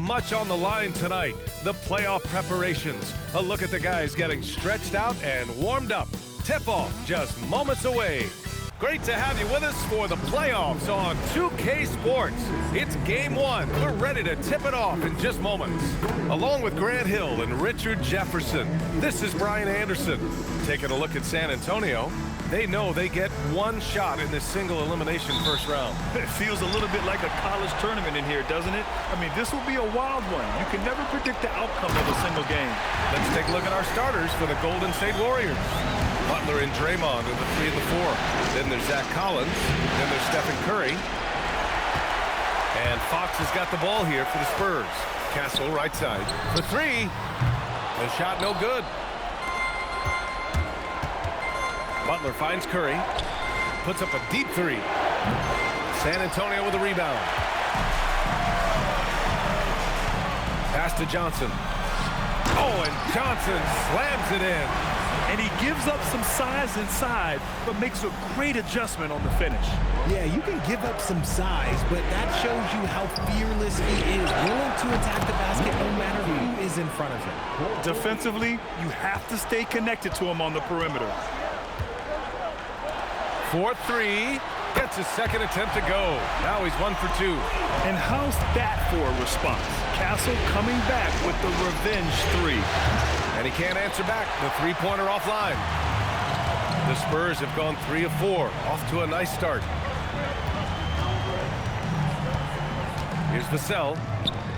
much on the line tonight. The playoff preparations. A look at the guys getting stretched out and warmed up. Tip-off just moments away. Great to have you with us for the playoffs on 2K Sports. It's game one. We're ready to tip it off in just moments. Along with Grant Hill and Richard Jefferson, this is Brian Anderson. Taking a look at San Antonio, they know they get one shot in this single elimination first round. It feels a little bit like a college tournament in here, doesn't it? I mean, this will be a wild one. You can never predict the outcome of a single game. Let's take a look at our starters for the Golden State Warriors. Butler and Draymond are the 3 and the 4. Then there's Zach Collins. Then there's Stephen Curry. And Fox has got the ball here for the Spurs. Castle right side for 3. The shot no good. Butler finds Curry. Puts up a deep 3. San Antonio with a rebound. Pass to Johnson. Oh, and Johnson slams it in. And he gives up some size inside, but makes a great adjustment on the finish. Yeah, you can give up some size, but that shows you how fearless he is, willing to attack the basket no matter who is in front of him. Defensively, you have to stay connected to him on the perimeter. 4-3. Gets his second attempt to go. Now he's 1 for 2. And how's that for a response? Castle coming back with the revenge 3. And he can't answer back. The three-pointer offline. The Spurs have gone 3 of 4. Off to a nice start. Here's Vassell.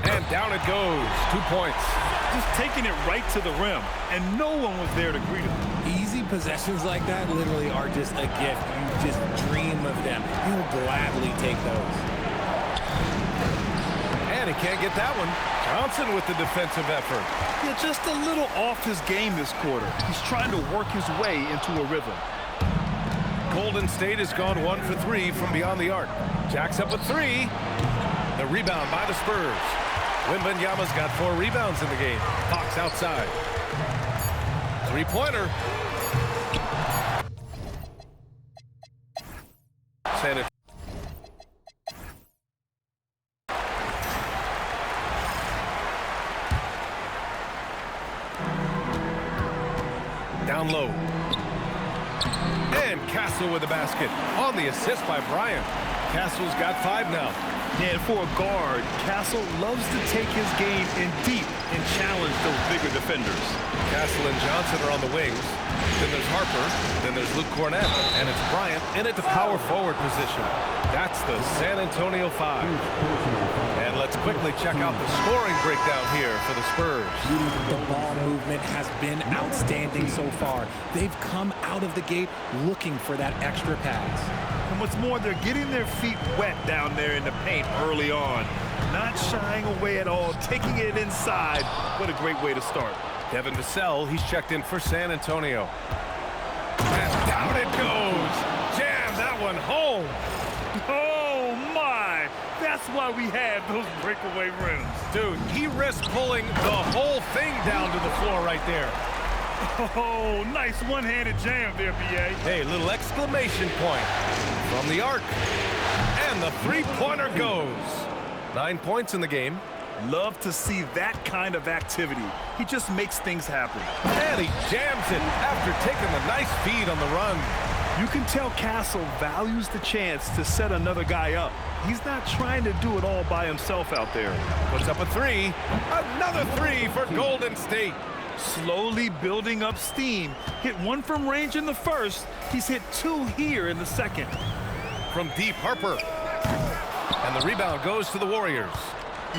And down it goes. 2 points. Just taking it right to the rim. And no one was there to greet him. Easy possessions like that literally are just a gift. You just dream of them. He'll gladly take those. And he can't get that one. Johnson with the defensive effort. Yeah, just a little off his game this quarter. He's trying to work his way into a rhythm. Golden State has gone 1 for 3 from beyond the arc. Jacks up with 3. The rebound by the Spurs. Wembanyama's got 4 rebounds in the game. Fox outside. Three-pointer. Santa. Down low. And Castle with the basket. On the assist by Bryant. Castle's got 5 now. And for a guard, Castle loves to take his game in deep and challenge those bigger defenders. Castle and Johnson are on the wings. Then there's Harper. Then there's Luke Cornett. And it's Bryant in at the power forward position. That's the San Antonio 5. And let's quickly check out the scoring breakdown here for the Spurs. The ball movement has been outstanding so far. They've come out of the gate looking for that extra pass. And what's more, they're getting their feet wet down there in the paint early on. Not shying away at all, taking it inside. What a great way to start. Devin Vassell, he's checked in for San Antonio. And down it goes. Jam that one home. Oh, my. That's why we have those breakaway rims. Dude, he risked pulling the whole thing down to the floor right there. Oh, nice one-handed jam there, B.A. Hey, little exclamation point from the arc. And the three-pointer goes. 9 points in the game. Love to see that kind of activity. He just makes things happen. And he jams it after taking the nice feed on the run. You can tell Castle values the chance to set another guy up. He's not trying to do it all by himself out there. Puts up a 3. Another 3 for Golden State. Slowly building up steam. Hit 1 from range in the first. He's hit 2 here in the second. From deep, Harper. And the rebound goes to the Warriors.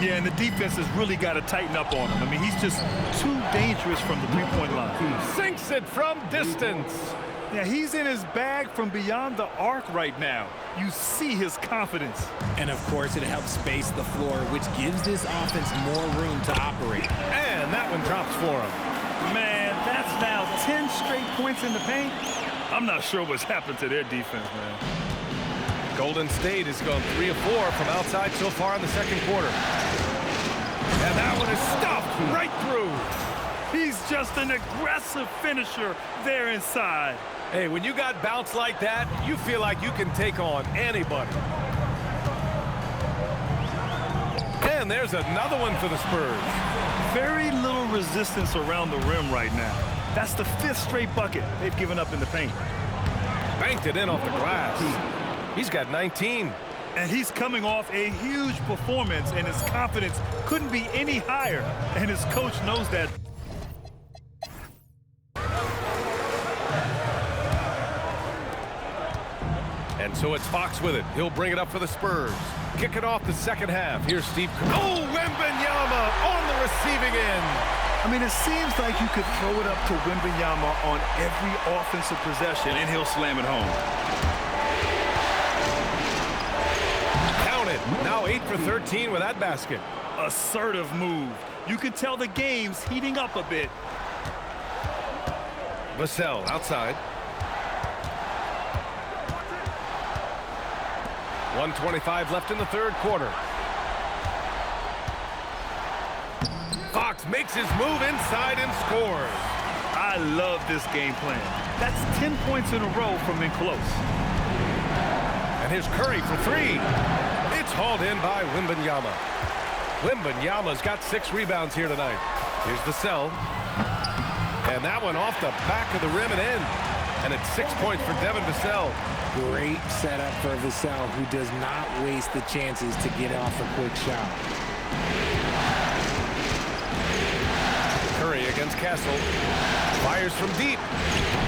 Yeah, and the defense has really got to tighten up on him. I mean, he's just too dangerous from the three-point line. Sinks it from distance. Yeah, he's in his bag from beyond the arc right now. You see his confidence. And, of course, it helps space the floor, which gives this offense more room to operate. And that one drops for him. Man, that's now 10 straight points in the paint. I'm not sure what's happened to their defense, man. Golden State has gone 3 of 4 from outside so far in the second quarter. And that one is stuffed right through. He's just an aggressive finisher there inside. Hey, when you got bounce like that, you feel like you can take on anybody. And And there's another one for the Spurs. Very little resistance around the rim right now. That's the 5th straight bucket they've given up in the paint. Banked it in off the glass. He's got 19. And he's coming off a huge performance, and his confidence couldn't be any higher. And his coach knows that. And so it's Fox with it. He'll bring it up for the Spurs. Kicking off the second half. Here's Steve. Oh, Wembanyama on the receiving end. I mean, it seems like you could throw it up to Wembanyama on every offensive possession, and he'll slam it home. Count it. Now 8 for 13 with that basket. Assertive move. You can tell the game's heating up a bit. Vassell outside. 1:25 left in the third quarter. Fox makes his move inside and scores. I love this game plan. That's 10 points in a row from in close. And here's Curry for 3. It's hauled in by Wembanyama. Wembanyama's got 6 rebounds here tonight. Here's Vassell. And that one off the back of the rim and in. And it's 6 points for Devin Vassell. Great setup for Vassell, who does not waste the chances to get off a quick shot. Curry against Castle. Fires from deep.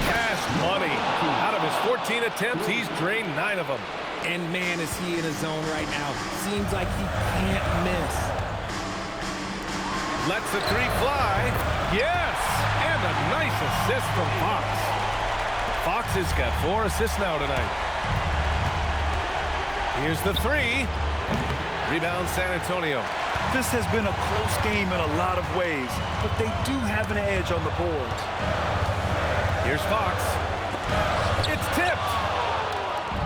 Cash money. Out of his 14 attempts, he's drained 9 of them. And man, is he in a zone right now. Seems like he can't miss. Lets the 3 fly. Yes! And a nice assist from Fox. Fox has got 4 assists now tonight. Here's the 3. Rebound San Antonio. This has been a close game in a lot of ways, but they do have an edge on the boards. Here's Fox. It's tipped.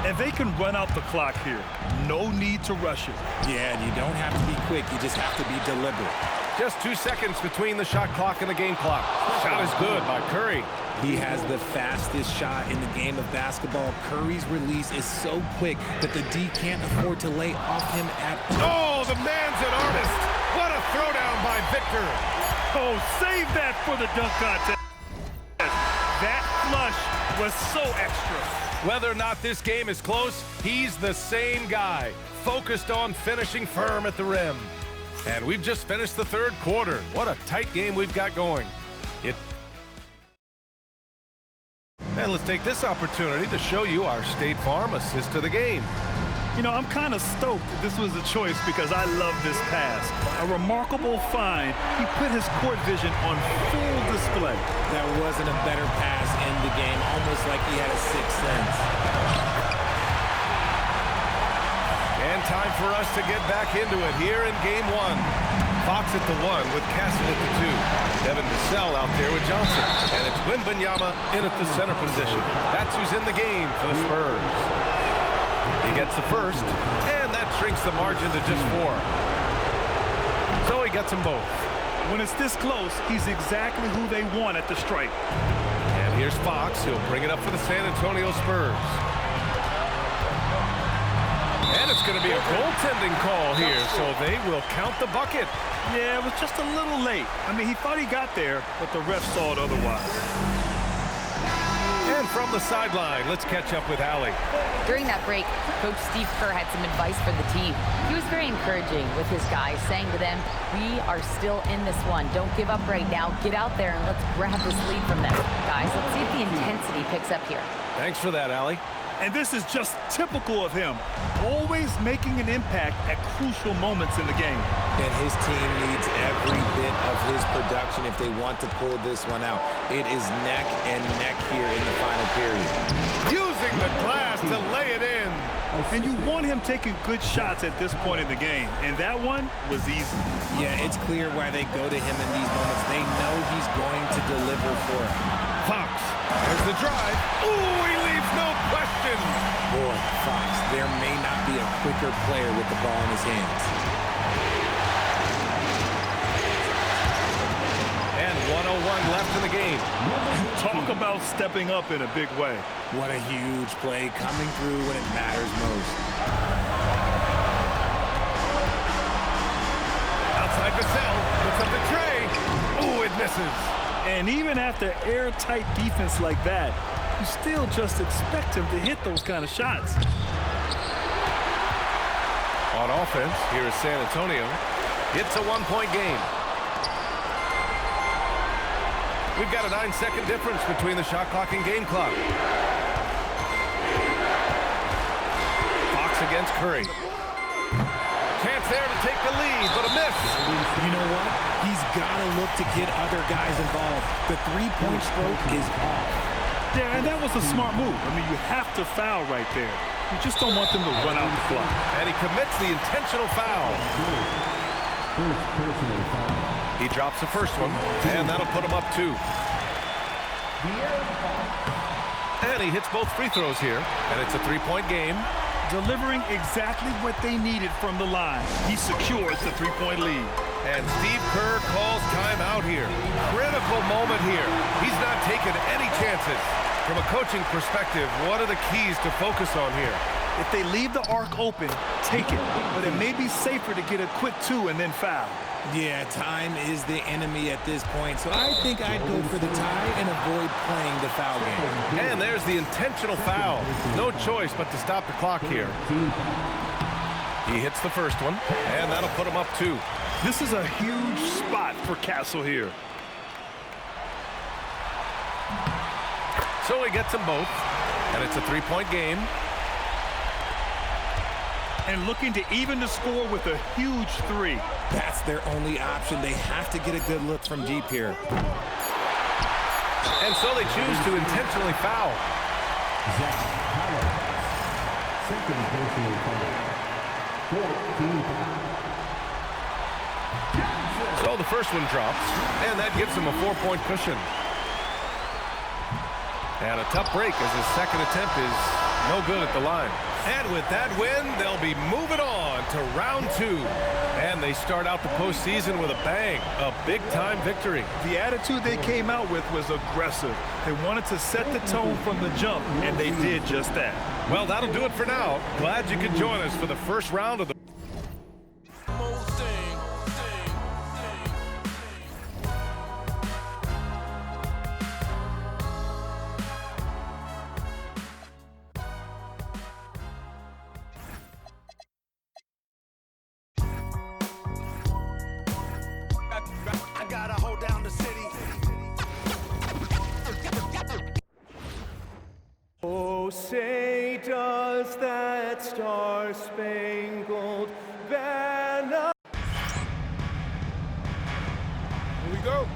And they can run out the clock here. No need to rush it. Yeah, and you don't have to be quick. You just have to be deliberate. Just 2 seconds between the shot clock and the game clock. Shot is good by Curry. He has the fastest shot in the game of basketball. Curry's release is so quick that the D can't afford to lay off him at all. Oh, the man's an artist. What a throwdown by Victor. Oh, save that for the dunk contest. That flush was so extra. Whether or not this game is close, he's the same guy, focused on finishing firm at the rim. And we've just finished the third quarter. What a tight game we've got going. And let's take this opportunity to show you our State Farm assist to the game. You know, I'm kind of stoked this was a choice because I love this pass. A remarkable find. He put his court vision on full display. There wasn't a better pass in the game, almost like he had a sixth sense. And time for us to get back into it here in game 1. Fox at the 1 with Castle at the 2. Devin Vassell out there with Johnson. And it's Wembanyama in at the center position. That's who's in the game for the Spurs. He gets the first, and that shrinks the margin to just 4. So he gets them both. When it's this close, he's exactly who they want at the stripe. And here's Fox. He'll bring it up for the San Antonio Spurs. And it's going to be a goaltending call here, so they will count the bucket. Yeah, it was just a little late. I mean, he thought he got there, but the ref saw it otherwise. And from the sideline, let's catch up with Allie. During that break, Coach Steve Kerr had some advice for the team. He was very encouraging with his guys, saying to them, we are still in this one. Don't give up right now. Get out there and let's grab this lead from them. Guys, let's see if the intensity picks up here. Thanks for that, Allie. And this is just typical of him, always making an impact at crucial moments in the game. And his team needs every bit of his production if they want to pull this one out. It is neck and neck here in the final period. Using the glass to lay it in. And you want him taking good shots at this point in the game, and that one was easy. Yeah, it's clear why they go to him in these moments. They know he's going to deliver for him. Fox, there's the drive. Ooh, he leaves no question. Boy, Fox, there may not be a quicker player with the ball in his hands. And 1:01 left in the game. Talk about stepping up in a big way. What a huge play, coming through when it matters most. Vassell puts up the tray. Ooh, it misses. And even after airtight defense like that, you still just expect him to hit those kind of shots. On offense, here is San Antonio. It's a one-point game. We've got a 9-second difference between the shot clock and game clock. Fox against Curry. Chance there to take the lead, but a miss. You know what? He's got to look to get other guys involved. The three-point stroke is off. Yeah, and that was a smart move. I mean, you have to foul right there. You just don't want them to run out the clock. And he commits the intentional foul. He drops the first one, and that'll put him up 2. And he hits both free throws here, and it's a 3-point game. Delivering exactly what they needed from the line. He secures the 3-point lead. And Steve Kerr calls timeout here. Critical moment here. He's not taking any chances. From a coaching perspective, what are the keys to focus on here? If they leave the arc open, take it. But it may be safer to get a quick 2 and then foul. Yeah, time is the enemy at this point, so I think I'd go for the tie and avoid playing the foul game. And there's the intentional foul. No choice but to stop the clock here. He hits the first one, and that'll put him up 2. This is a huge spot for Castle here. So he gets them both, and it's a 3-point game. And looking to even the score with a huge 3. That's their only option. They have to get a good look from deep here. And so they choose to intentionally foul. So the first one drops, and that gives him a 4-point cushion. And a tough break as his second attempt is no good at the line. And with that win, they'll be moving on to round 2. And they start out the postseason with a bang, a big-time victory. The attitude they came out with was aggressive. They wanted to set the tone from the jump, and they did just that. Well, that'll do it for now. Glad you could join us for the first round of the Oh, say does that star-spangled banner. Here we go.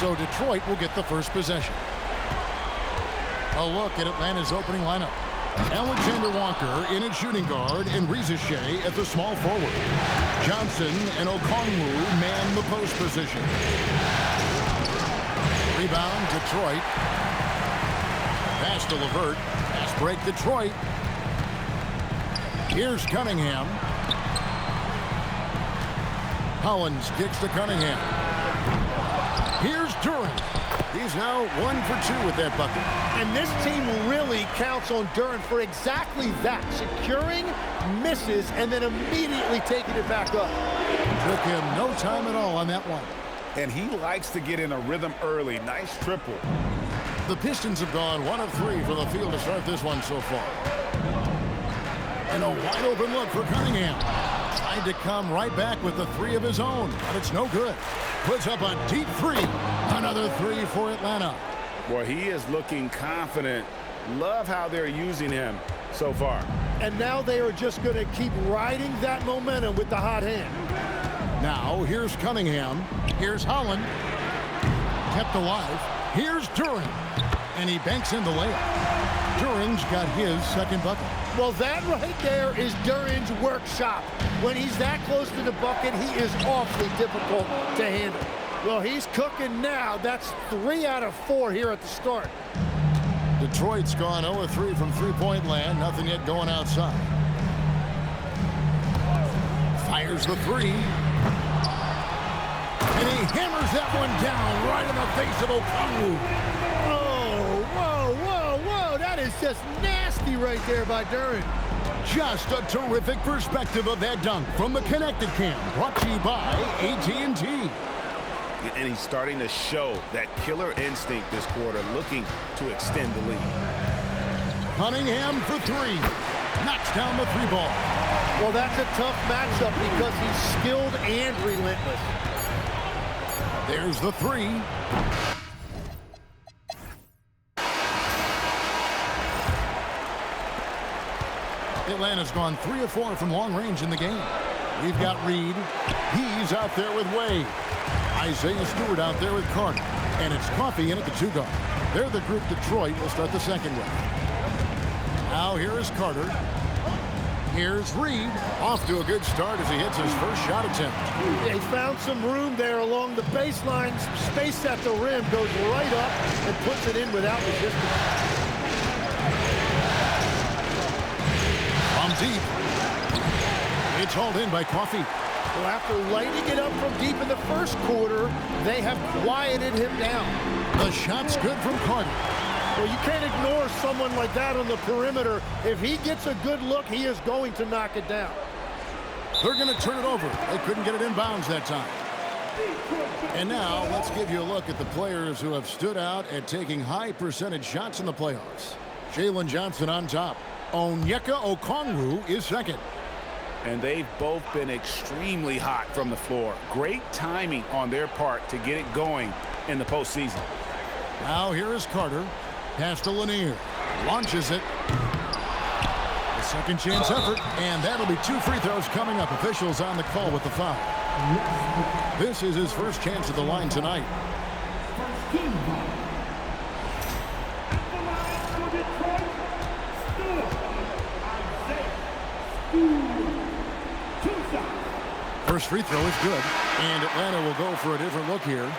So Detroit will get the first possession. A look at Atlanta's opening lineup. Alexander Walker in at shooting guard and Reza Shea at the small forward. Johnson and Okongwu man the post position. Rebound, Detroit. Pass to LeVert. Pass break, Detroit. Here's Cunningham. Hollins kicks to Cunningham. Here's Duran. He's now 1 for 2 with that bucket. And this team really counts on Duran for exactly that. Securing, misses, and then immediately taking it back up. Took him no time at all on that one. And he likes to get in a rhythm early. Nice triple. The Pistons have gone 1 of 3 from the field to start this one so far. And a wide open look for Cunningham. Tried to come right back with the 3 of his own, but it's no good. Puts up a deep 3. Another 3 for Atlanta. Boy, he is looking confident. Love how they're using him so far. And now they are just going to keep riding that momentum with the hot hand. Now, here's Cunningham. Here's Holland. Kept alive. Here's Duran. And he banks in the layup. Duran's got his second bucket. Well, that right there is Duran's workshop. When he's that close to the bucket, he is awfully difficult to handle. Well, he's cooking now. That's 3 out of 4 here at the start. Detroit's gone 0 of 3 from three-point land. Nothing yet going outside. Fires the 3. And he hammers that one down right in the face of Okongwu. Oh, whoa, whoa, whoa. That is just nasty right there by Duran. Just a terrific perspective of that dunk from the Connected Cam, brought to you by AT&T. And he's starting to show that killer instinct this quarter, looking to extend the lead. Cunningham for three. Knocks down the three ball. Well, that's a tough matchup because he's skilled and relentless. There's the three. Atlanta's gone 3 of 4 from long range in the game. We've got Reed. He's out there with Wade. Isaiah Stewart out there with Carter. And it's Coffey in at the 2 guard. They're the group Detroit will start the second with. Now here is Carter. Here's Reed. Off to a good start as he hits his first shot attempt. He found some room there along the baseline. Space at the rim, goes right up and puts it in without resistance. From deep. It's hauled in by Coffey. Well, after lighting it up from deep in the first quarter, they have quieted him down. The shot's good from Carter. Well, you can't ignore someone like that on the perimeter. If he gets a good look, he is going to knock it down. They're going to turn it over. They couldn't get it in bounds that time. And now let's give you a look at the players who have stood out at taking high percentage shots in the playoffs. Jalen Johnson on top. Onyeka Okongwu is second. And they've both been extremely hot from the floor. Great timing on their part to get it going in the postseason. Now here is Carter. Pass to Lanier. Launches it. A second chance effort. And that'll be 2 free throws coming up. Officials on the call with the foul. This is his first chance at the line tonight. First free throw is good. And Atlanta will go for a different look here.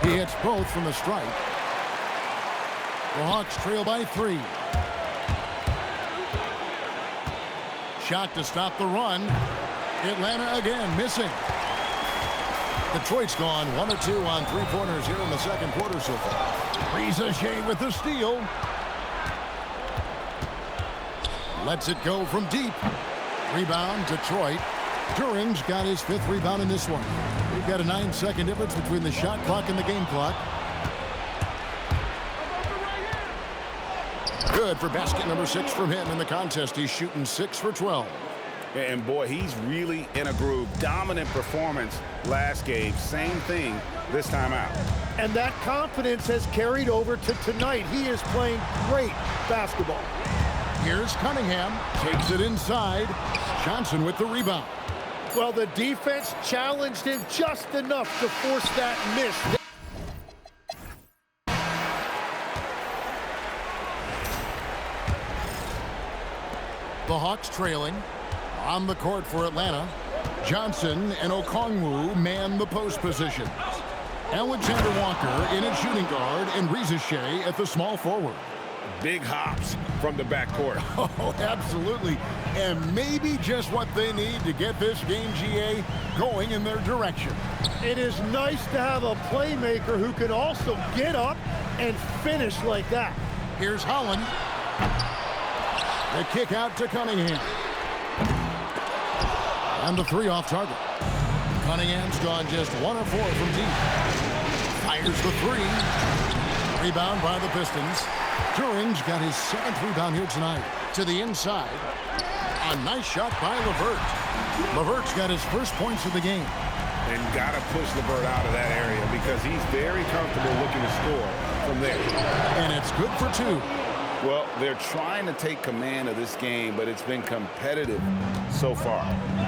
He hits both from the strike. The Hawks trail by 3. Shot to stop the run. Atlanta again missing. Detroit's gone 1 of 2 on 3-pointers here in the second quarter so far. Riza with the steal. Lets it go from deep. Rebound, Detroit. Turing's got his 5th rebound in this one. We've got a 9-second difference between the shot clock and the game clock. Good for basket number 6 from him in the contest. He's shooting 6 for 12. And boy, he's really in a groove. Dominant performance last game. Same thing this time out. And that confidence has carried over to tonight. He is playing great basketball. Here's Cunningham. Takes it inside. Johnson with the rebound. Well, the defense challenged him just enough to force that miss. The Hawks trailing. On the court for Atlanta, Johnson and Okongwu man the post positions. Alexander Walker in at shooting guard and Riza at the small forward. Big hops from the backcourt. Oh, absolutely. And maybe just what they need to get this game, GA, going in their direction. It is nice to have a playmaker who can also get up and finish like that. Here's Holland. The kick out to Cunningham. And the 3 off target. Cunningham's gone just 1 of 4 from deep. Fires the 3. Rebound by the Pistons. Turing's got his 7th rebound here tonight. To the inside. A nice shot by LeVert. LeVert's got his first points of the game. And got to push LeVert out of that area because he's very comfortable looking to score from there. And it's good for 2. Well, they're trying to take command of this game, but it's been competitive so far.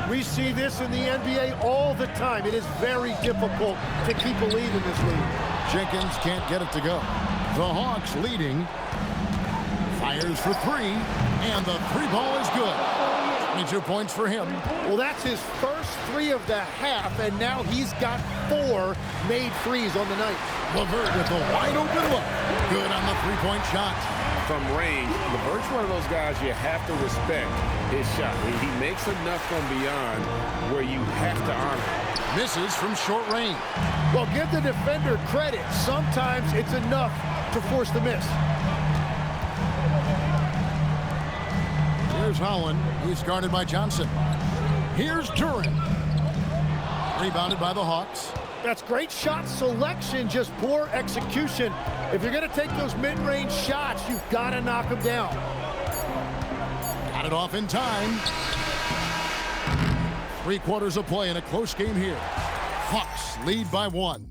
We see this in the NBA all the time. It is very difficult to keep a lead in this league. Jenkins can't get it to go. The Hawks leading. Fires for 3, and the 3 ball is good. 22 points for him. Well, that's his first 3 of the half, and now he's got 4 made threes on the night. LeVert with a wide open look. Good on the 3-point shot. From range, LeVert's one of those guys you have to respect his shot. He makes enough from beyond where you have to honor. Misses from short range. Well, give the defender credit. Sometimes it's enough to force the miss. Here's Holland. He's guarded by Johnson. Here's Duran. Rebounded by the Hawks. That's great shot selection, just poor execution. If you're going to take those mid-range shots, you've got to knock them down. Got it off in time. 3 quarters of play in a close game here. Hawks lead by 1.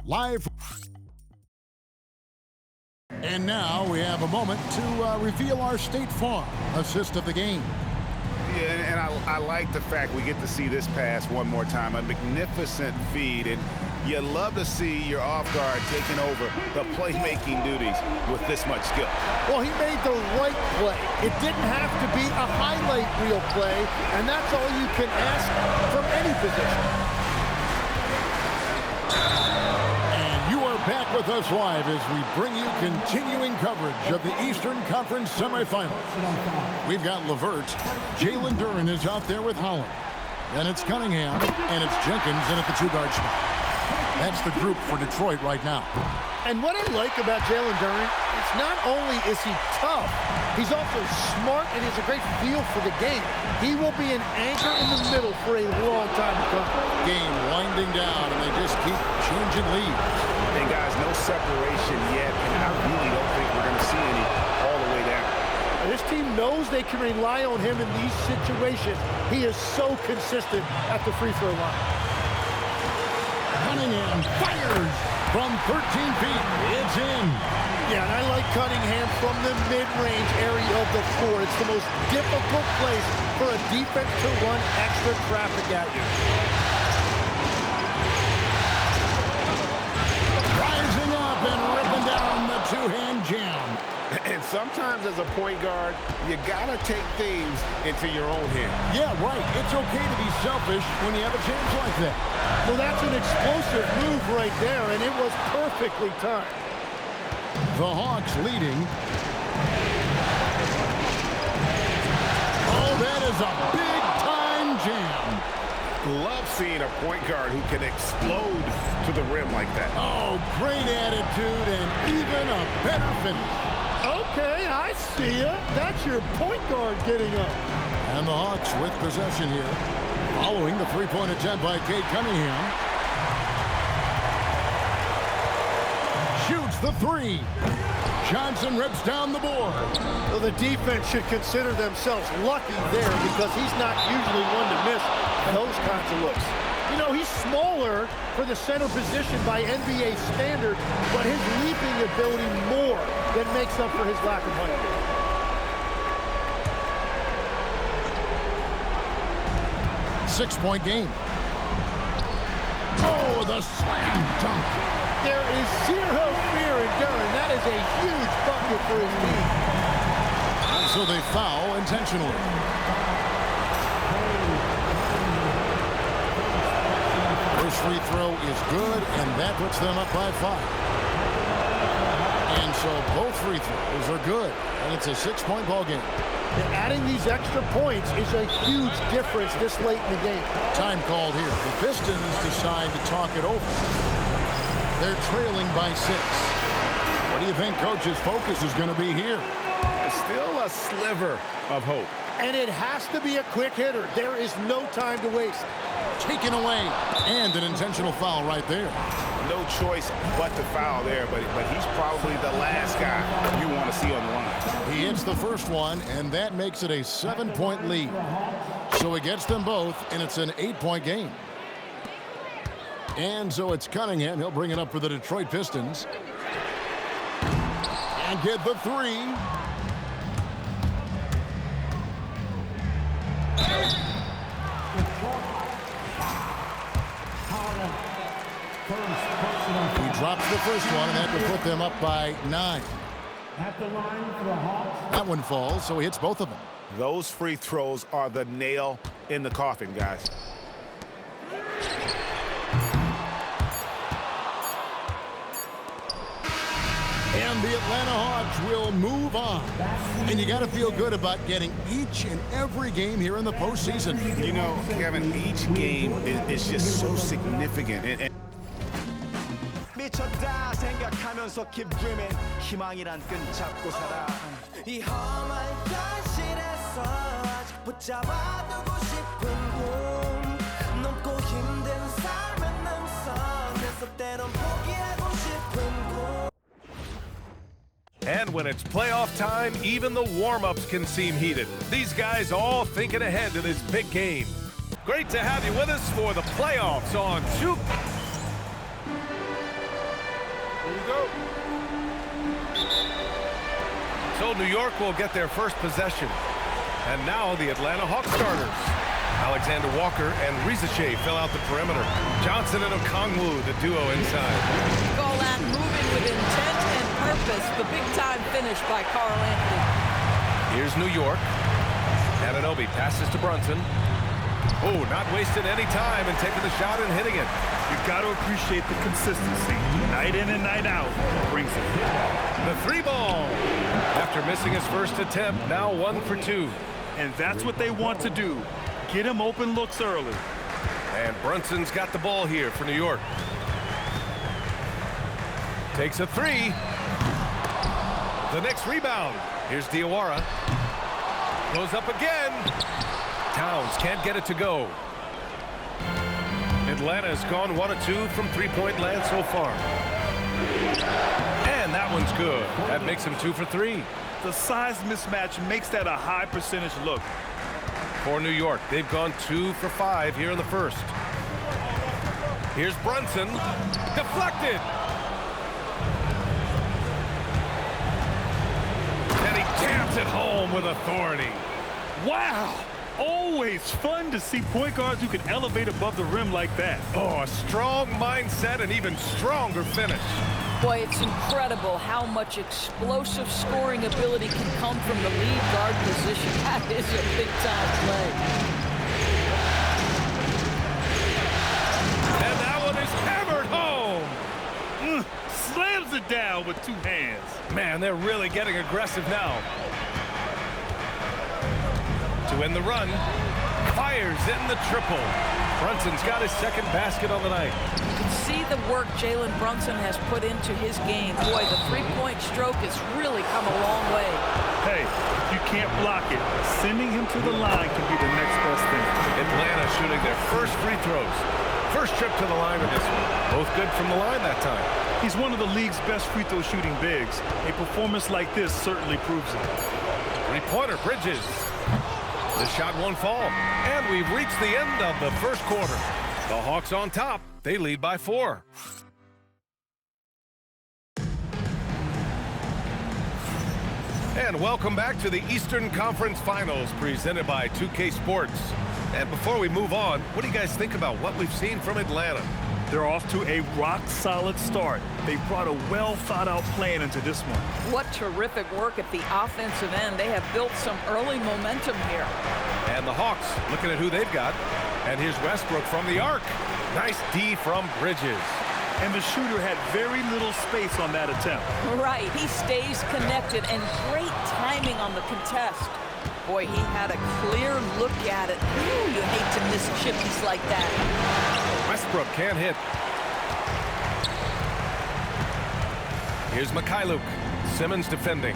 Live. And now we have a moment to reveal our State Farm assist of the game. Yeah, and I like the fact we get to see this pass one more time. A magnificent feed, and you love to see your off guard taking over the playmaking duties with this much skill. Well, he made the right play. It didn't have to be a highlight reel play, and that's all you can ask from any position. Back with us live as we bring you continuing coverage of the Eastern Conference semifinals. We've got LeVert. Jalen Duran is out there with Holland. Then it's Cunningham, and it's Jenkins in at the 2-guard spot. That's the group for Detroit right now. And what I like about Jalen Duran, it's not only is he tough, he's also smart and he has a great feel for the game. He will be an anchor in the middle for a long time to come. Game winding down, and they just keep changing leads. And guys, no separation yet, and I really don't think we're going to see any all the way down. And this team knows they can rely on him in these situations. He is so consistent at the free throw line. Cunningham fires from 13 feet. It's in. Yeah, and I like Cunningham from the mid-range area of the floor. It's the most difficult place for a defense to run extra traffic at you. Rising up and ripping down the 2-hand jam. And sometimes as a point guard, you gotta take things into your own hands. Yeah, right. It's okay to be selfish when you have a chance like that. Well, that's an explosive move right there, and it was perfectly timed. The Hawks leading. Oh, that is a big-time jam. Love seeing a point guard who can explode to the rim like that. Oh, great attitude and even a better finish. Okay, I see ya. That's your point guard getting up. And the Hawks with possession here. Following the 3-point attempt by Cade Cunningham. Shoots the 3. Johnson rips down the board. Well, the defense should consider themselves lucky there because he's not usually one to miss those kinds of looks. You know, he's smaller for the center position by NBA standard, but his leaping ability more than makes up for his lack of height. 6-point game. Oh, the slam dunk. There is zero fear in Duran. That is a huge bucket for his team. And so they foul intentionally. First free throw is good, and that puts them up by 5. And so both free throws are good, and it's a 6-point ball game. And adding these extra points is a huge difference this late in the game. Time called here. The Pistons decide to talk it over. They're trailing by 6. What do you think Coach's focus is going to be here? Still a sliver of hope. And it has to be a quick hitter. There is no time to waste. Taken away, and an intentional foul right there. No choice but to foul there, but he's probably the last guy you want to see on the line. He hits the first one, and that makes it a 7-point lead. So he gets them both, and it's an 8-point game. And so it's Cunningham. He'll bring it up for the Detroit Pistons. And get the 3. He drops the first one, and that would put them up by 9. At the line for the Hawks. That one falls, so he hits both of them. Those free throws are the nail in the coffin, guys. And And the Atlanta Hawks will move on. And you got to feel good about getting each and every game here in the postseason. You know, Kevin, each game is just so significant. 미쳤다 생각하면서 keep dreaming 희망이란 끈 잡고 살아 이 험한 현실에서 아직 붙잡아두고 싶은 꿈 넘고 힘든 삶의 능선 때론 포기하고 싶은 꿈. And when it's playoff time, even the warm-ups can seem heated. These guys all thinking ahead to this big game. Great to have you with us for the playoffs on two. So New York will get their first possession. And now the Atlanta Hawks starters. Alexander Walker and Rizache fill out the perimeter. Johnson and Okongwu, the duo inside. Golan moving with intent and purpose. The big-time finish by Carl Anthony. Here's New York. Anunoby passes to Brunson. Oh, not wasting any time and taking the shot and hitting it. You got to appreciate the consistency. Night in and night out brings it. The three ball. After missing his first attempt, now 1 for 2. And that's what they want to do. Get him open looks early. And Brunson's got the ball here for New York. Takes a three. The next rebound. Here's Diawara. Goes up again. Towns can't get it to go. Atlanta's gone 1 of 2 from three-point land so far. And that one's good. That makes him 2 for 3. The size mismatch makes that a high percentage look. For New York, they've gone 2 for 5 here in the first. Here's Brunson. Deflected. And he jams it home with authority. Wow! Always fun to see point guards who can elevate above the rim like that. Oh, a strong mindset and even stronger finish. Boy, it's incredible how much explosive scoring ability can come from the lead guard position. That is a big-time play. And that one is hammered home. Slams it down with 2 hands. Man, they're really getting aggressive now. To end the run, fires in the triple. Brunson's got his second basket on the night. You can see the work Jalen Brunson has put into his game. Boy, the three-point stroke has really come a long way. Hey, if you can't block it, sending him to the line can be the next best thing. Atlanta shooting their first free throws. First trip to the line with this one. Both good from the line that time. He's one of the league's best free throw shooting bigs. A performance like this certainly proves it. Three-pointer, Bridges. The shot won't fall. And we've reached the end of the first quarter. The Hawks on top. They lead by 4. And welcome back to the Eastern Conference Finals presented by 2K Sports. And before we move on, what do you guys think about what we've seen from Atlanta? They're off to a rock-solid start. They've brought a well-thought-out plan into this one. What terrific work at the offensive end. They have built some early momentum here. And the Hawks looking at who they've got. And here's Westbrook from the arc. Nice D from Bridges. And the shooter had very little space on that attempt. Right, he stays connected and great timing on the contest. Boy, he had a clear look at it. Ooh, you hate to miss chippies like that. Westbrook can't hit. Here's Mikhailuk. Simmons defending.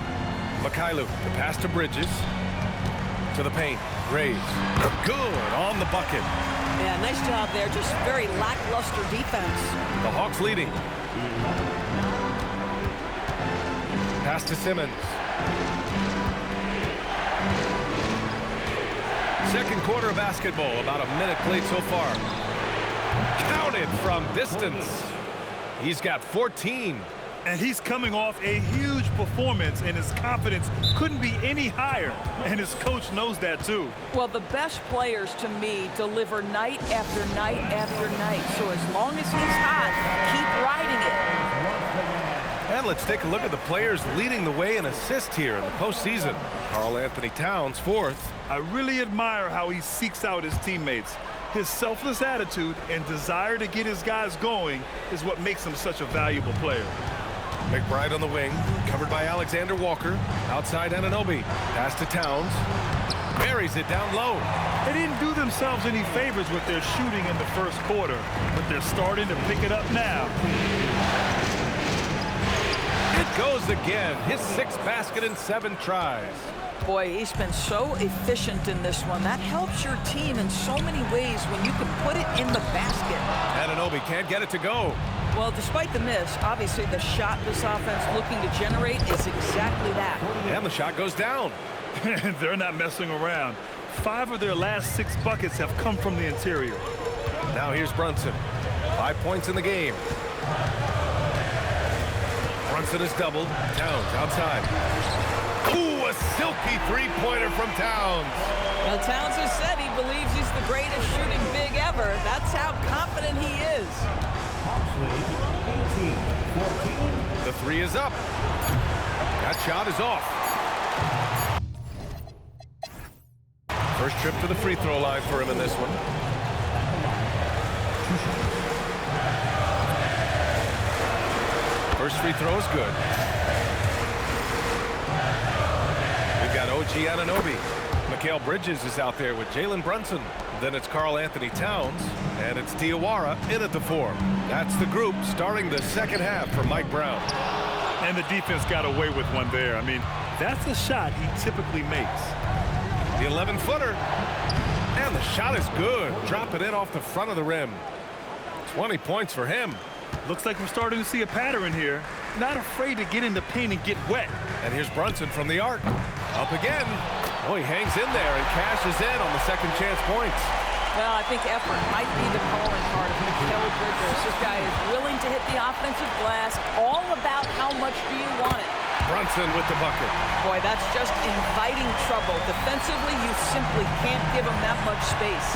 Mikhailuk, the pass to Bridges. To the paint. Graves. Good on the bucket. Yeah, nice job there. Just very lackluster defense. The Hawks leading. Pass to Simmons. Second quarter of basketball, about a minute played so far. Counted from distance. He's got 14. And he's coming off a huge performance, and his confidence couldn't be any higher. And his coach knows that, too. Well, the best players, to me, deliver night after night after night. So as long as he's hot, keep riding it. And let's take a look at the players leading the way in assists here in the postseason. Karl Anthony Towns, 4th. I really admire how he seeks out his teammates. His selfless attitude and desire to get his guys going is what makes him such a valuable player. McBride on the wing, covered by Alexander Walker. Outside Anunoby. Pass to Towns. Buries it down low. They didn't do themselves any favors with their shooting in the first quarter, but they're starting to pick it up now. It goes again. His 6th basket in 7 tries. Boy, he's been so efficient in this one. That helps your team in so many ways when you can put it in the basket. Anunoby can't get it to go. Well, despite the miss, obviously the shot this offense looking to generate is exactly that. And the shot goes down. They're not messing around. 5 of their last 6 buckets have come from the interior. Now here's Brunson. 5 points in the game. Brunson is doubled. Towns outside. Ooh, a silky 3-pointer from Towns. Well, Towns has said he believes he's the greatest shooting big ever. That's how confident he is. The 3 is up. That shot is off. First trip to the free throw line for him in this one. First free throw is good. We've got OG Anunoby. Mikal Bridges is out there with Jalen Brunson. Then it's Karl Anthony Towns. And it's Diawara in at the 4. That's the group starting the second half for Mike Brown. And the defense got away with one there. I mean, that's a shot he typically makes. The 11-footer. And the shot is good. Drop it in off the front of the rim. 20 points for him. Looks like we're starting to see a pattern here. Not afraid to get in the paint and get wet. And here's Brunson from the arc. Up again. Oh, he hangs in there and cashes in on the second chance points. Well, I think effort might be the calling card of Mikal Bridges. This guy is willing to hit the offensive glass. All about how much do you want it. Brunson with the bucket. Boy, that's just inviting trouble. Defensively, you simply can't give him that much space.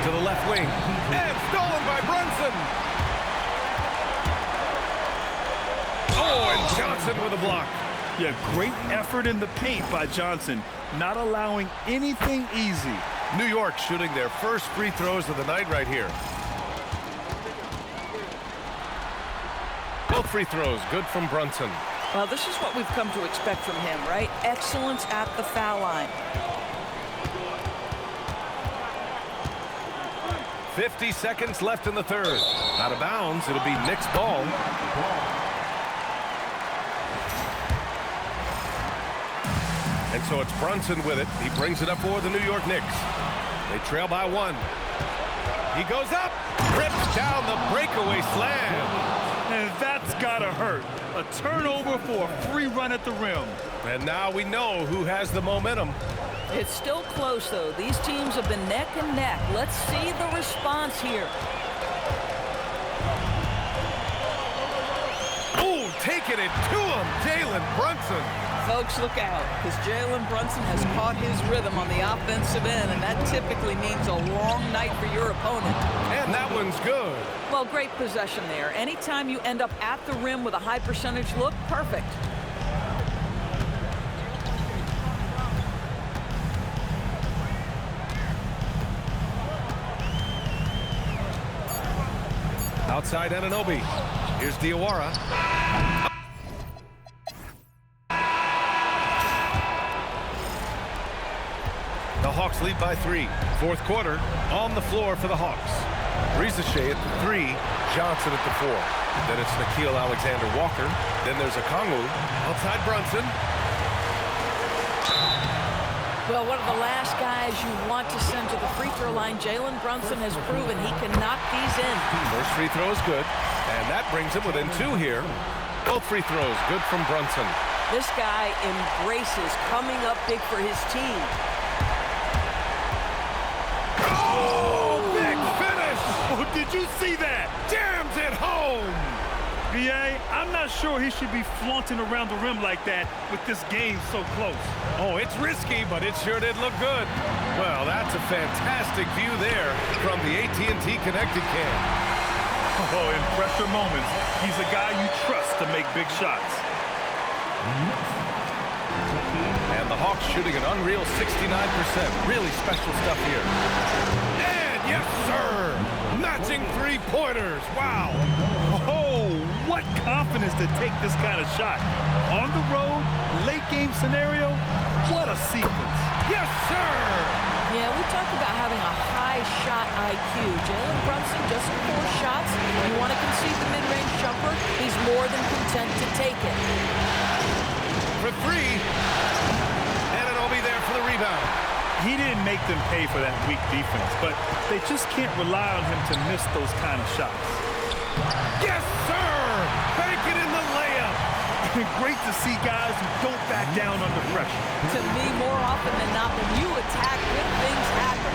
To the left wing. And stolen by Brunson. Oh, and Johnson with a block. Yeah, great effort in the paint by Johnson. Not allowing anything easy. New York shooting their first free throws of the night right here. Both free throws good from Brunson. Well, this is what we've come to expect from him, right? Excellence at the foul line. 50 seconds left in the third. Out of bounds, it'll be Knicks ball. And so it's Brunson with it. He brings it up for the New York Knicks. They trail by 1. He goes up, rips down the breakaway slam. And that's gotta hurt. A turnover for a free run at the rim. And now we know who has the momentum. It's still close, though. These teams have been neck and neck. Let's see the response here. Oh, taking it to him, Jalen Brunson. Folks, look out, because Jalen Brunson has caught his rhythm on the offensive end, and that typically means a long night for your opponent. And that one's good. Well, great possession there. Anytime you end up at the rim with a high percentage look, perfect. Outside Anunoby. Here's Diawara. The Hawks lead by 3. Fourth quarter on the floor for the Hawks. Rizashay at the 3, Johnson at the 4. Then it's Nickeil Alexander-Walker. Then there's Okongwu. Outside Brunson. Well, one of the last guys you want to send to the free throw line, Jalen Brunson has proven he can knock these in. First free throw is good. And that brings him within 2 here. Both free throws good from Brunson. This guy embraces coming up big for his team. Oh, big finish! Oh, did you see that? Jams it home! B.A., I'm not sure he should be flaunting around the rim like that with this game so close. Oh, it's risky, but it sure did look good. Well, that's a fantastic view there from the AT&T Connected Cam. Oh, in pressure moments, he's a guy you trust to make big shots. And the Hawks shooting an unreal 69%. Really special stuff here. And yes, sir! Matching 3-pointers. Wow! Oh, what got confidence to take this kind of shot. On the road, late game scenario, what a sequence. Yes, sir! Yeah, we talked about having a high shot IQ. Jalen Brunson just 4 shots. You want to concede the mid-range jumper, he's more than content to take it. For 3, and it'll be there for the rebound. He didn't make them pay for that weak defense, but they just can't rely on him to miss those kind of shots. Yes, sir! Bank it in the layup. Great to see guys who don't back down under pressure. To me, more often than not, when you attack, good things happen.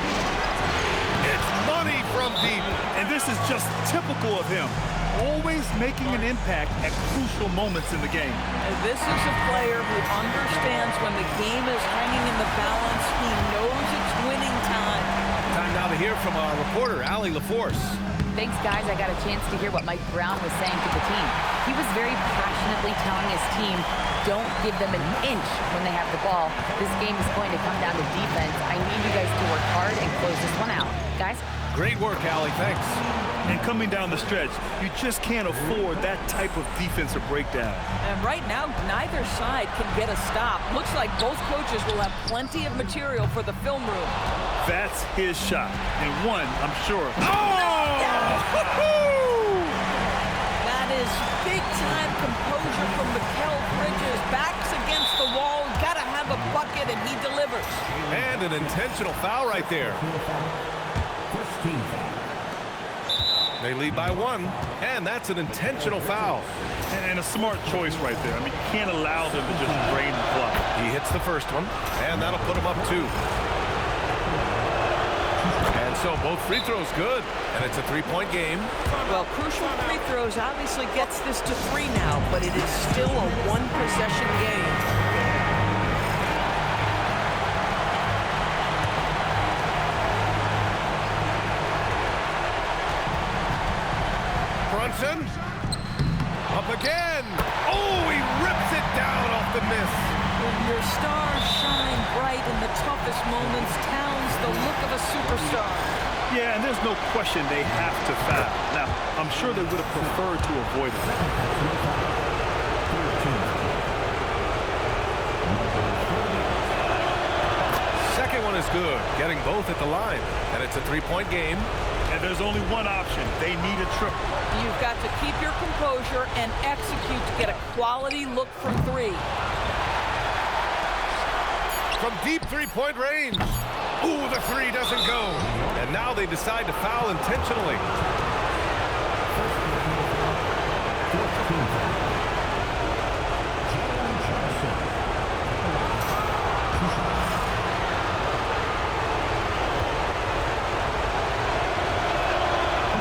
It's money from deep. And this is just typical of him. Always making an impact at crucial moments in the game. And this is a player who understands when the game is hanging in the balance. He knows it's winning time. Time now to hear from our reporter, Allie LaForce. Thanks, guys. I got a chance to hear what Mike Brown was saying to the team. He was very passionately telling his team, don't give them an inch when they have the ball. This game is going to come down to defense. I need you guys to work hard and close this one out. Guys? Great work, Allie. Thanks. And coming down the stretch, you just can't afford that type of defensive breakdown. And right now, neither side can get a stop. Looks like both coaches will have plenty of material for the film room. That's his shot. And one, I'm sure. That is big-time composure from Mikal Bridges. Backs against the wall. Got to have a bucket, and he delivers. And an intentional foul right there. They lead by 1, and that's an intentional foul. And a smart choice right there. I mean, you can't allow them to just drain the clock. He hits the first one, and that'll put him up 2. And so both free throws good, and it's a 3-point game. Well, crucial free throws obviously gets this to 3 now, but it is still a 1-possession game. Brunson, up again. Oh, he rips it down off the miss. When your stars shine bright in the toughest moments, Towns the look of a superstar. Yeah, and there's no question they have to foul. Now, I'm sure they would have preferred to avoid it. Second one is good, getting both at the line. And it's a 3-point game. And there's only one option. They need a triple. You've got to keep your composure and execute to get a quality look from 3. From deep 3-point range. Ooh, the 3 doesn't go. And now they decide to foul intentionally.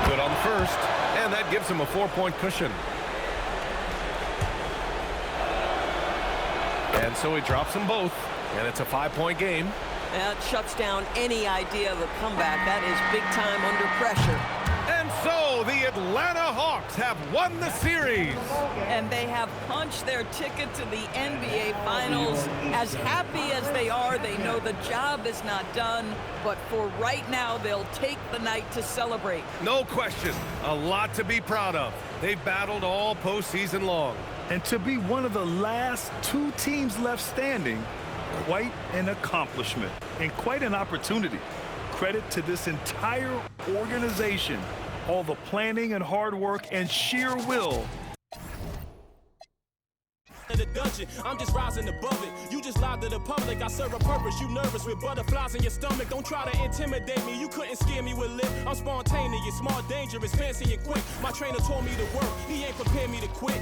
Good on the first, and that gives him a 4-point cushion. And so he drops them both, and it's a 5-point game. That shuts down any idea of a comeback. That is big time under pressure. And so the Atlanta Hawks have won the series. And they have punched their ticket to the NBA Finals. As happy as they are, they know the job is not done. But for right now, they'll take the night to celebrate. No question. A lot to be proud of. They've battled all postseason long. And to be one of the last 2 teams left standing, quite an accomplishment and quite an opportunity. Credit to this entire organization. All the planning and hard work and sheer will. The dungeon, I'm just rising above it. You just lied to the public. I serve a purpose. You nervous with butterflies in your stomach. Don't try to intimidate me. You couldn't scare me with lip. I'm spontaneous, smart, dangerous, fancy and quick. My trainer told me to work. He ain't prepared me to quit.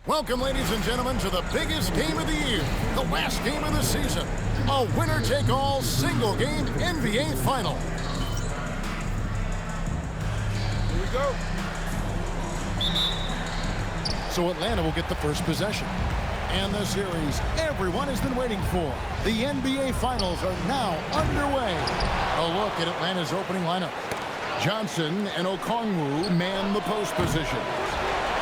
Welcome, ladies and gentlemen, to the biggest game of the year, the last game of the season, a winner-take-all single-game NBA Final. Here we go. So Atlanta will get the first possession. And the series everyone has been waiting for. The NBA Finals are now underway. A look at Atlanta's opening lineup. Johnson and Okongwu man the post position.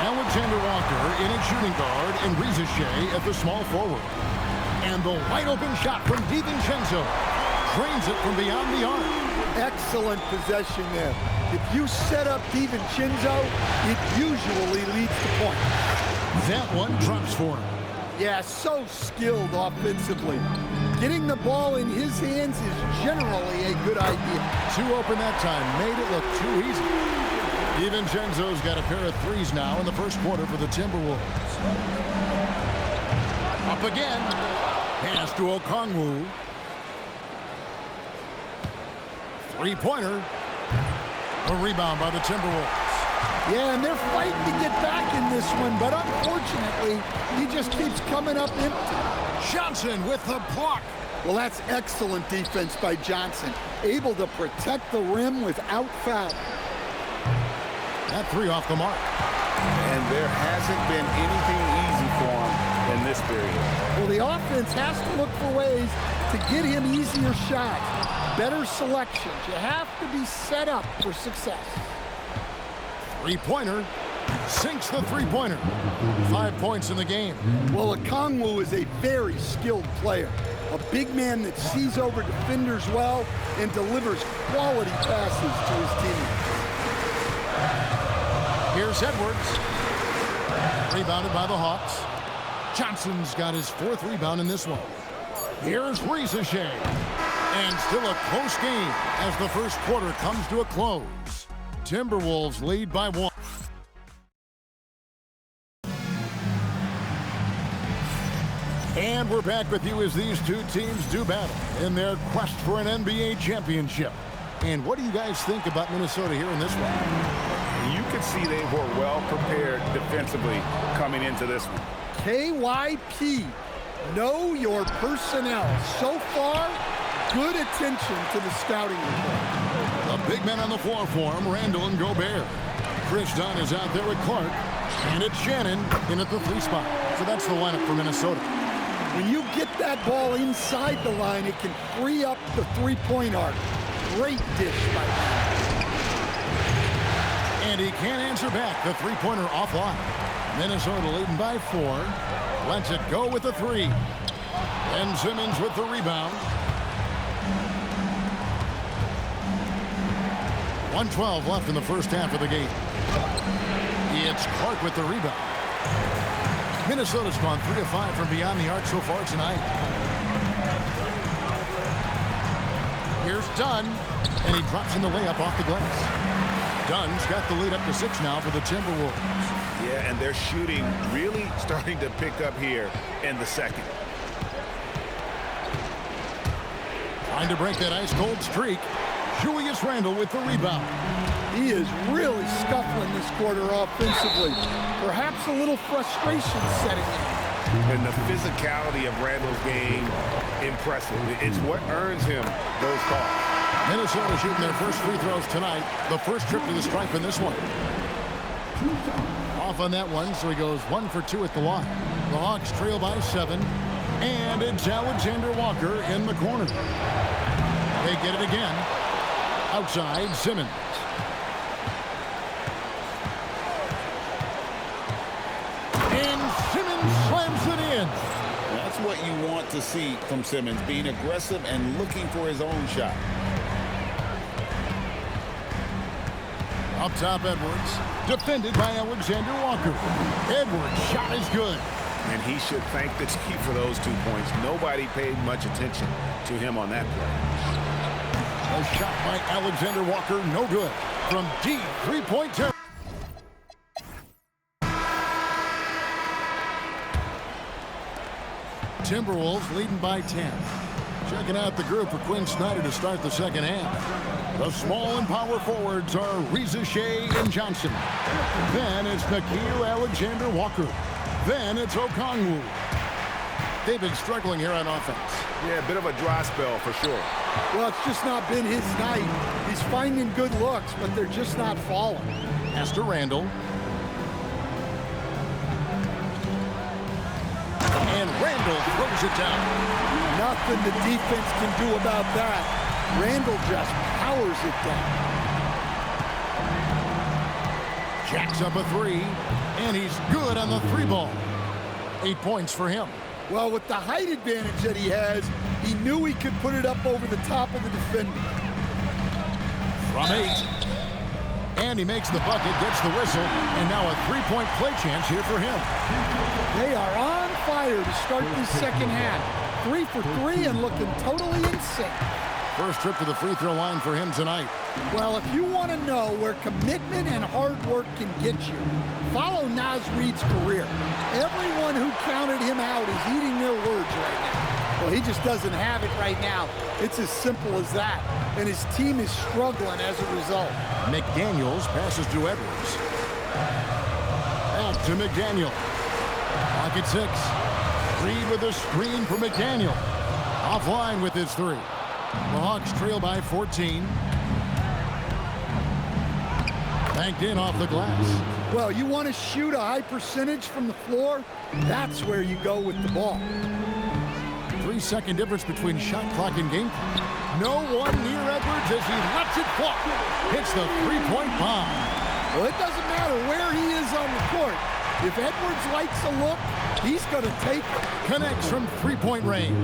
Alexander Walker in at shooting guard and Reza Shea at the small forward. And the wide open shot from DiVincenzo drains it from beyond the arc. Excellent possession there. If you set up DiVincenzo, it usually leads to points. That one drops for him. Yeah, so skilled offensively. Getting the ball in his hands is generally a good idea. Too open that time, made it look too easy. DiVincenzo's got a pair of threes now in the first quarter for the Timberwolves. Up again. Pass to Okongwu. Three-pointer. A rebound by the Timberwolves. Yeah, and they're fighting to get back in this one, but unfortunately, he just keeps coming up empty. Johnson with the block. Well, that's excellent defense by Johnson, able to protect the rim without foul. That three off the mark. And there hasn't been anything easy for him in this period. Well, the offense has to look for ways to get him easier shots, better selections. You have to be set up for success. Three-pointer. Sinks the three-pointer. 5 points in the game. Well, Okongwu is a very skilled player. A big man that sees over defenders well and delivers quality passes to his teammates. Here's Edwards. Rebounded by the Hawks. Johnson's got his 4th rebound in this one. Here's Rizashea. And still a close game as the first quarter comes to a close. Timberwolves lead by 1. And we're back with you as these two teams do battle in their quest for an NBA championship. And what do you guys think about Minnesota here in this one? You could see they were well prepared defensively coming into this one. KYP, know your personnel. So far, good attention to the scouting report. The big men on the floor for him, Randall and Gobert. Chris Dunn is out there with Clark. And it's Shannon in at the 3 spot. So that's the lineup for Minnesota. When you get that ball inside the line, it can free up the three-point arc. Great dish by him. And he can't answer back. The three-pointer offline. Minnesota leading by 4. Lets it go with the 3. And Simmons with the rebound. 1:12 left in the first half of the game. It's Clark with the rebound. Minnesota's gone 3 of 5 from beyond the arc so far tonight. Here's Dunn, and he drops in the layup off the glass. Dunn's got the lead up to 6 now for the Timberwolves. Yeah, and their shooting really starting to pick up here in the second. Trying to break that ice-cold streak. Julius Randle with the rebound. He is really scuffling this quarter offensively. Perhaps a little frustration setting in. And the physicality of Randle's game, impressive. It's what earns him those calls. Minnesota shooting their first free throws tonight. The first trip to the stripe in this one. Off on that one, so he goes 1 for 2 at the line. The Hawks trail by 7. And it's Alexander Walker in the corner. They get it again. Outside, Simmons. And Simmons slams it in. That's what you want to see from Simmons, being aggressive and looking for his own shot. Up top, Edwards. Defended by Alexander Walker. Edwards' shot is good. And he should thank the team for those 2 points. Nobody paid much attention to him on that play. A shot by Alexander Walker, no good. From deep three-point territory. Timberwolves leading by 10. Checking out the group for Quinn Snyder to start the second half. The small and power forwards are Rizashea and Johnson. Then it's Nickeil Alexander-Walker. Then it's Okongwu. They've been struggling here on offense. Yeah, a bit of a dry spell for sure. Well, it's just not been his night. He's finding good looks, but they're just not falling. Pass to Randall. And Randall throws it down. Nothing the defense can do about that. Randall just powers it down. Jacks up a 3, and he's good on the 3 ball. 8 points for him. Well, with the height advantage that he has, he knew he could put it up over the top of the defender. From 8. And he makes the bucket, gets the whistle, and now a three-point play chance here for him. They are on fire to start this second half. 3 for 3 and looking totally in sync. First trip to the free throw line for him tonight. Well, if you want to know where commitment and hard work can get you, follow Naz Reid's career. Everyone who counted him out is eating their words right now. Well, he just doesn't have it right now. It's as simple as that. And his team is struggling as a result. McDaniels passes to Edwards. Back to McDaniel. Clock at 6. Reid with a screen for McDaniel. Offline with his 3. The Hawks trail by 14. Banked in off the glass. Well, you want to shoot a high percentage from the floor? That's where you go with the ball. 3-second difference between shot clock and game clock. No one near Edwards as he lets it fly. Hits the three-point bomb. Well, it doesn't matter where he is on the court. If Edwards likes a look, he's going to take it. Connects from three-point range.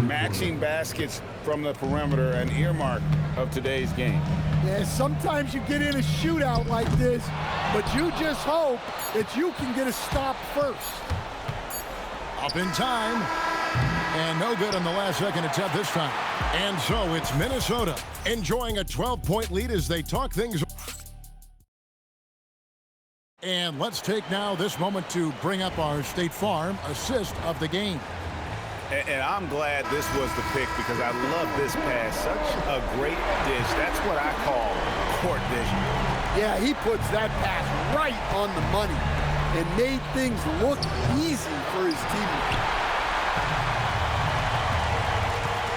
Matching baskets from the perimeter, an earmark of today's game. Yeah, sometimes you get in a shootout like this, but you just hope that you can get a stop first. Up in time. And no good on the last second attempt this time. And so it's Minnesota enjoying a 12-point lead as they talk things. And let's take now this moment to bring up our State Farm assist of the game. And I'm glad this was the pick because I love this pass. Such a great dish. That's what I call court vision. Yeah, he puts that pass right on the money and made things look easy for his teammates.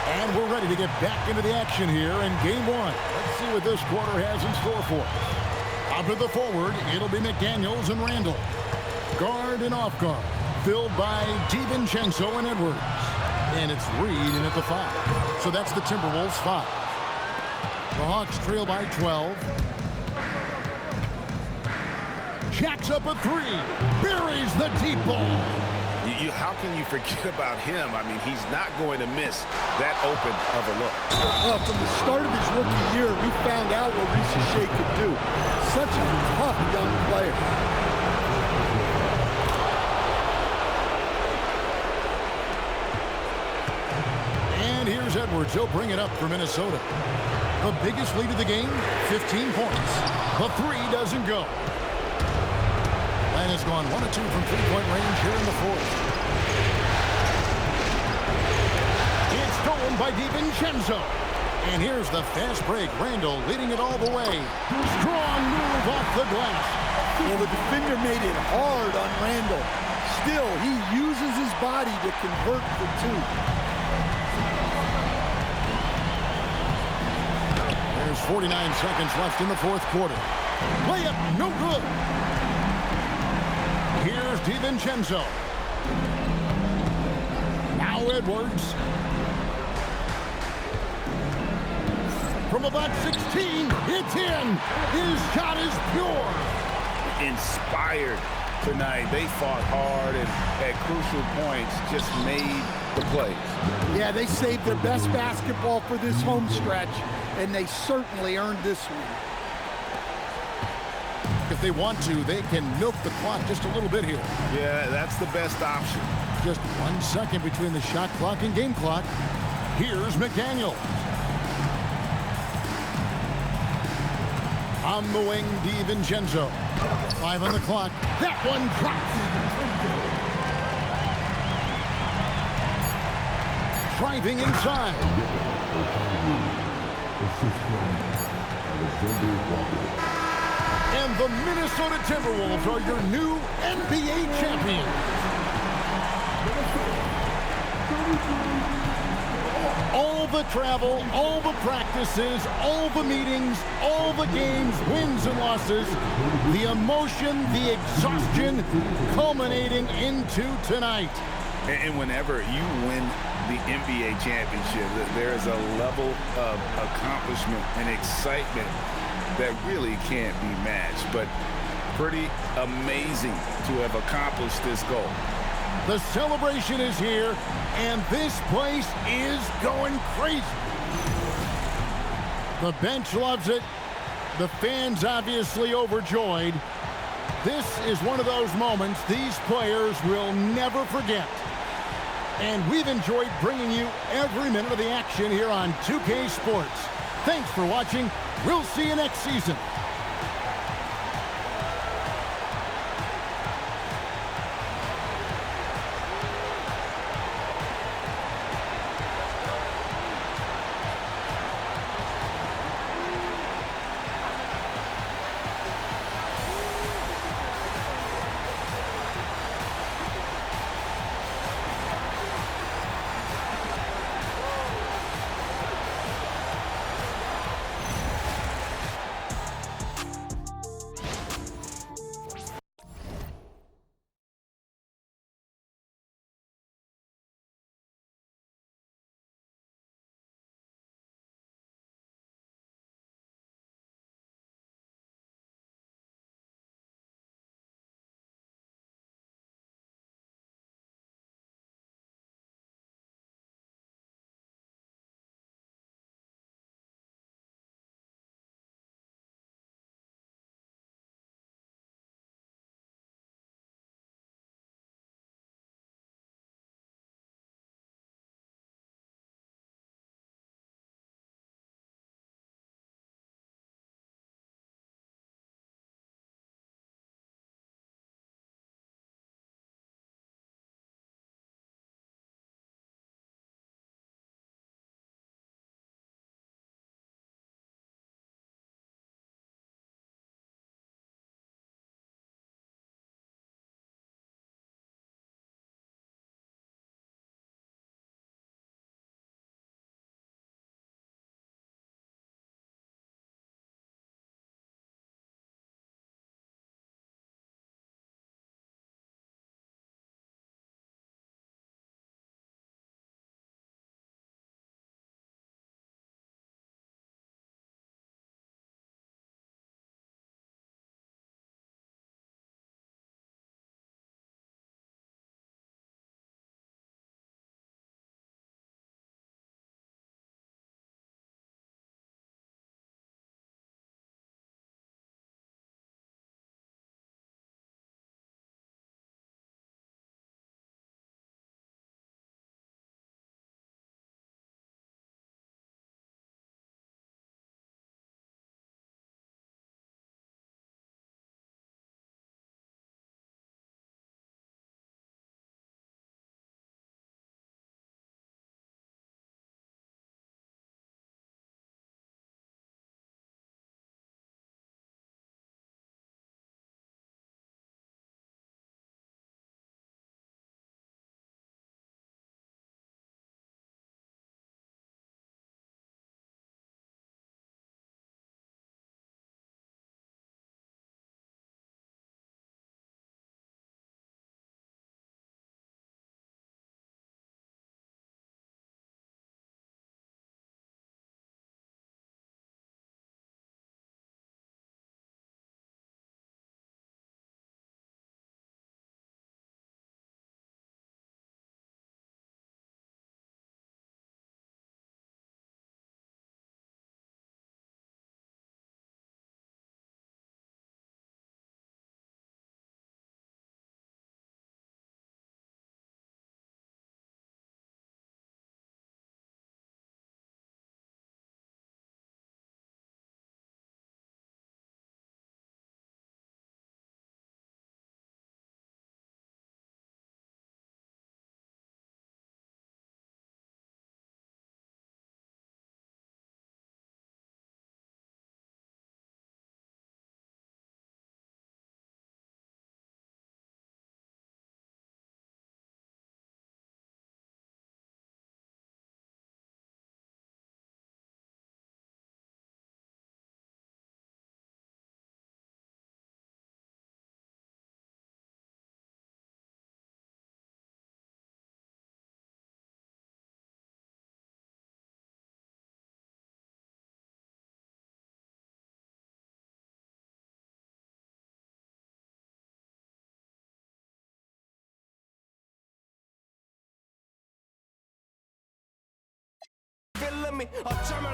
And we're ready to get back into the action here in game 1. Let's see what this quarter has in store for us. Out to the forward, it'll be McDaniels and Randall. Guard and off guard, filled by DiVincenzo and Edwards. And it's Reid in at the 5. So that's the Timberwolves 5. The Hawks trail by 12. Jacks up a 3. Buries the deep ball. How can you forget about him? I mean, he's not going to miss that open of a look. Well, from the start of his rookie year, we found out what Reese Shea could do. Such a tough young player. And here's Edwards. He'll bring it up for Minnesota. The biggest lead of the game, 15 points. The 3 doesn't go. And has gone 1 of 2 from three-point range here in the 4th. It's stolen by DiVincenzo. And here's the fast break. Randall leading it all the way. Strong move off the glass. Well, the defender made it hard on Randall. Still, he uses his body to convert the 2. There's 49 seconds left in the 4th quarter. Layup, no good. Here's DiVincenzo. Now Edwards. From about 16, it's in. His shot is pure. Inspired tonight. They fought hard and at crucial points just made the plays. Yeah, they saved their best basketball for this home stretch, and they certainly earned this one. If they want to, they can milk the clock just a little bit here. Yeah, that's the best option. Just 1 second between the shot clock and game clock. Here's McDaniel. On the wing, DiVincenzo. 5 on the clock. That one drops. Driving inside. And the Minnesota Timberwolves are your new NBA champions. All the travel, all the practices, all the meetings, all the games, wins and losses, the emotion, the exhaustion, culminating into tonight. And whenever you win the NBA championship, there is a level of accomplishment and excitement that really can't be matched. But pretty amazing to have accomplished this goal. The celebration is here, and this place is going crazy. The bench loves it. The fans obviously overjoyed. This is one of those moments these players will never forget. And we've enjoyed bringing you every minute of the action here on 2K Sports. Thanks for watching. We'll see you next season. me 어쩌면